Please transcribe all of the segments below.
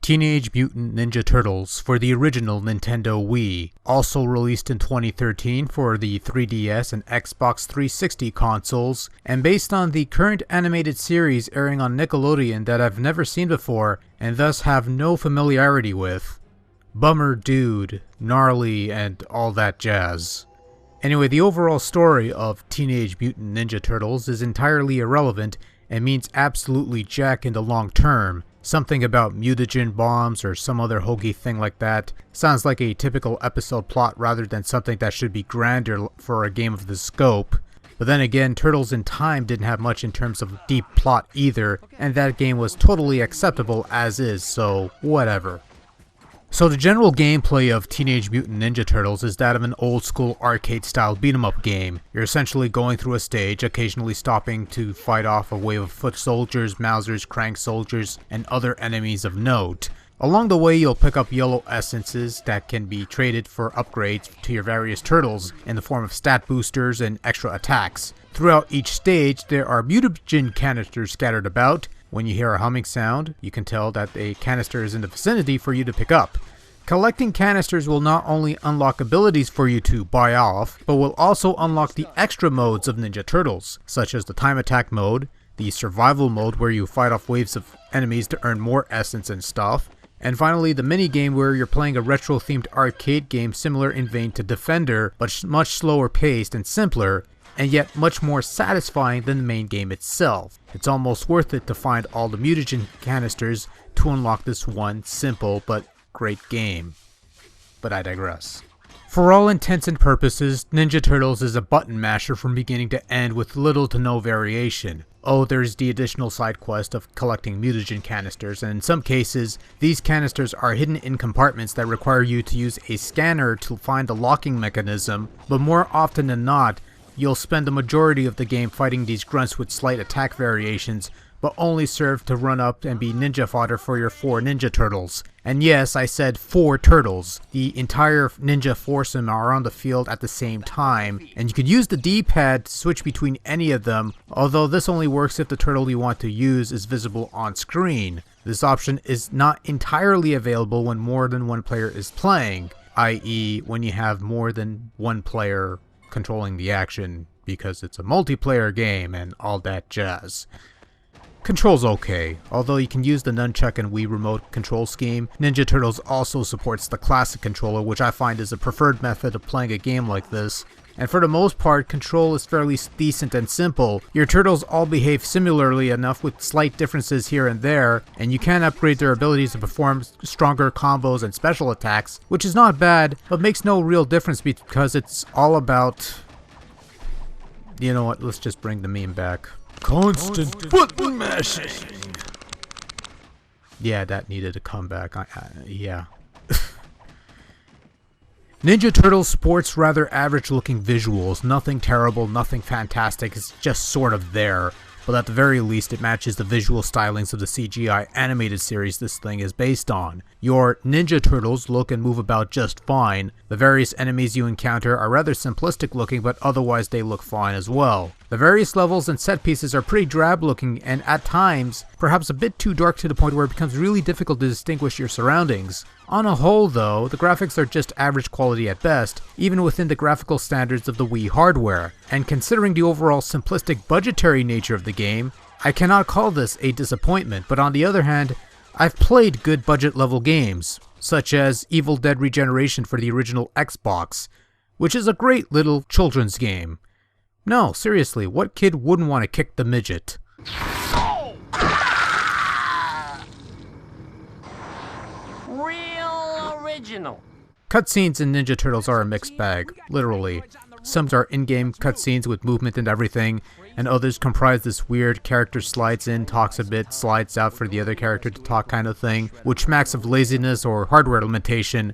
Teenage Mutant Ninja Turtles for the original Nintendo Wii, also released in 2013 for the 3DS and Xbox 360 consoles, and based on the current animated series airing on Nickelodeon that I've never seen before and thus have no familiarity with. Bummer dude, gnarly, and all that jazz. Anyway, the overall story of Teenage Mutant Ninja Turtles is entirely irrelevant and means absolutely jack in the long term. Something about mutagen bombs or some other hokey thing like that sounds like a typical episode plot rather than something that should be grander for a game of this scope. But then again, Turtles in Time didn't have much in terms of deep plot either, and that game was totally acceptable as is, so whatever. So the general gameplay of Teenage Mutant Ninja Turtles is that of an old school arcade style beat 'em up game. You're essentially going through a stage, occasionally stopping to fight off a wave of foot soldiers, Mousers, crank soldiers, and other enemies of note. Along the way you'll pick up yellow essences that can be traded for upgrades to your various turtles in the form of stat boosters and extra attacks. Throughout each stage there are mutagen canisters scattered about. When you hear a humming sound, you can tell that a canister is in the vicinity for you to pick up. Collecting canisters will not only unlock abilities for you to buy off, but will also unlock the extra modes of Ninja Turtles, such as the time attack mode, the survival mode where you fight off waves of enemies to earn more essence and stuff, and finally the mini-game where you're playing a retro-themed arcade game similar in vein to Defender, but much slower paced and simpler, and yet much more satisfying than the main game itself. It's almost worth it to find all the mutagen canisters to unlock this one simple but great game. But I digress. For all intents and purposes, Ninja Turtles is a button masher from beginning to end with little to no variation. Oh, there's the additional side quest of collecting mutagen canisters, and in some cases, these canisters are hidden in compartments that require you to use a scanner to find the locking mechanism, but more often than not, you'll spend the majority of the game fighting these grunts with slight attack variations, but only serve to run up and be ninja fodder for your 4 Ninja Turtles. And yes, I said 4 turtles. The entire ninja foursome are on the field at the same time, and you can use the D-pad to switch between any of them, although this only works if the turtle you want to use is visible on screen. This option is not entirely available when more than one player is playing, i.e. when you have more than one player controlling the action, because it's a multiplayer game and all that jazz. Control's okay. Although you can use the nunchuck and Wii remote control scheme, Ninja Turtles also supports the classic controller, which I find is a preferred method of playing a game like this. And for the most part, control is fairly decent and simple. Your turtles all behave similarly enough with slight differences here and there, and you can upgrade their abilities to perform stronger combos and special attacks, which is not bad, but makes no real difference because it's all about... You know what, let's just bring the meme back. Constant button mashing! Yeah, that needed a comeback. Yeah. Ninja Turtles sports rather average looking visuals, nothing terrible, nothing fantastic, it's just sort of there, but at the very least it matches the visual stylings of the CGI animated series this thing is based on. Your Ninja Turtles look and move about just fine, the various enemies you encounter are rather simplistic looking but otherwise they look fine as well. The various levels and set pieces are pretty drab looking and at times perhaps a bit too dark to the point where it becomes really difficult to distinguish your surroundings. On a whole though, the graphics are just average quality at best, even within the graphical standards of the Wii hardware, and considering the overall simplistic budgetary nature of the game, I cannot call this a disappointment, but on the other hand, I've played good budget level games, such as Evil Dead Regeneration for the original Xbox, which is a great little children's game. No, seriously, what kid wouldn't want to kick the midget? Real original. Cutscenes in Ninja Turtles are a mixed bag, literally. Some are in-game cutscenes with movement and everything, and others comprise this weird character slides in, talks a bit, slides out for the other character to talk kind of thing, which smacks of laziness or hardware limitation,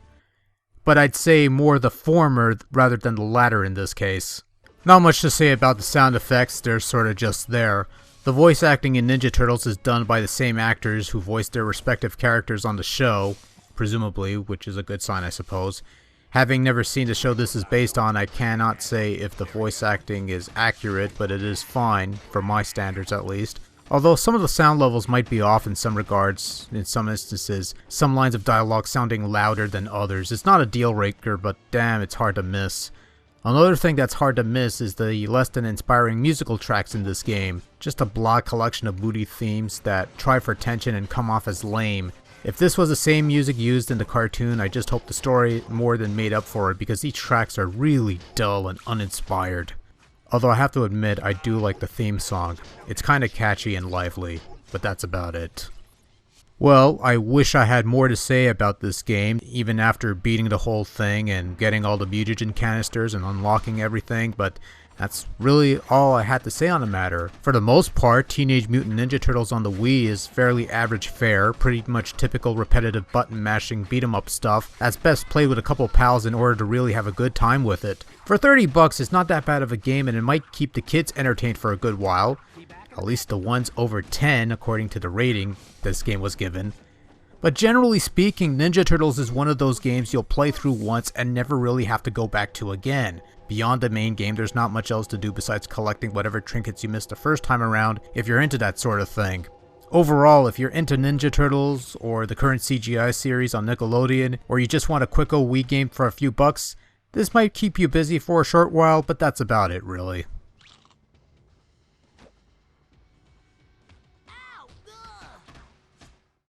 but I'd say more the former rather than the latter in this case. Not much to say about the sound effects, they're sort of just there. The voice acting in Ninja Turtles is done by the same actors who voiced their respective characters on the show, presumably, which is a good sign I suppose. Having never seen the show this is based on, I cannot say if the voice acting is accurate, but it is fine, for my standards at least. Although some of the sound levels might be off in some regards, in some instances, some lines of dialogue sounding louder than others. It's not a deal breaker, but damn, it's hard to miss. Another thing that's hard to miss is the less than inspiring musical tracks in this game. Just a blah collection of moody themes that try for attention and come off as lame. If this was the same music used in the cartoon, I just hope the story more than made up for it, because these tracks are really dull and uninspired. Although I have to admit, I do like the theme song. It's kinda catchy and lively, but that's about it. Well, I wish I had more to say about this game, even after beating the whole thing and getting all the mutagen canisters and unlocking everything, but that's really all I had to say on the matter. For the most part, Teenage Mutant Ninja Turtles on the Wii is fairly average fare, pretty much typical repetitive button mashing beat 'em up stuff that's best played with a couple pals in order to really have a good time with it. For $30 it's not that bad of a game, and it might keep the kids entertained for a good while. At least the ones over 10 according to the rating this game was given. But generally speaking, Ninja Turtles is one of those games you'll play through once and never really have to go back to again. Beyond the main game, there's not much else to do besides collecting whatever trinkets you missed the first time around if you're into that sort of thing. Overall, if you're into Ninja Turtles or the current CGI series on Nickelodeon, or you just want a quick old Wii game for a few bucks, this might keep you busy for a short while, but that's about it really.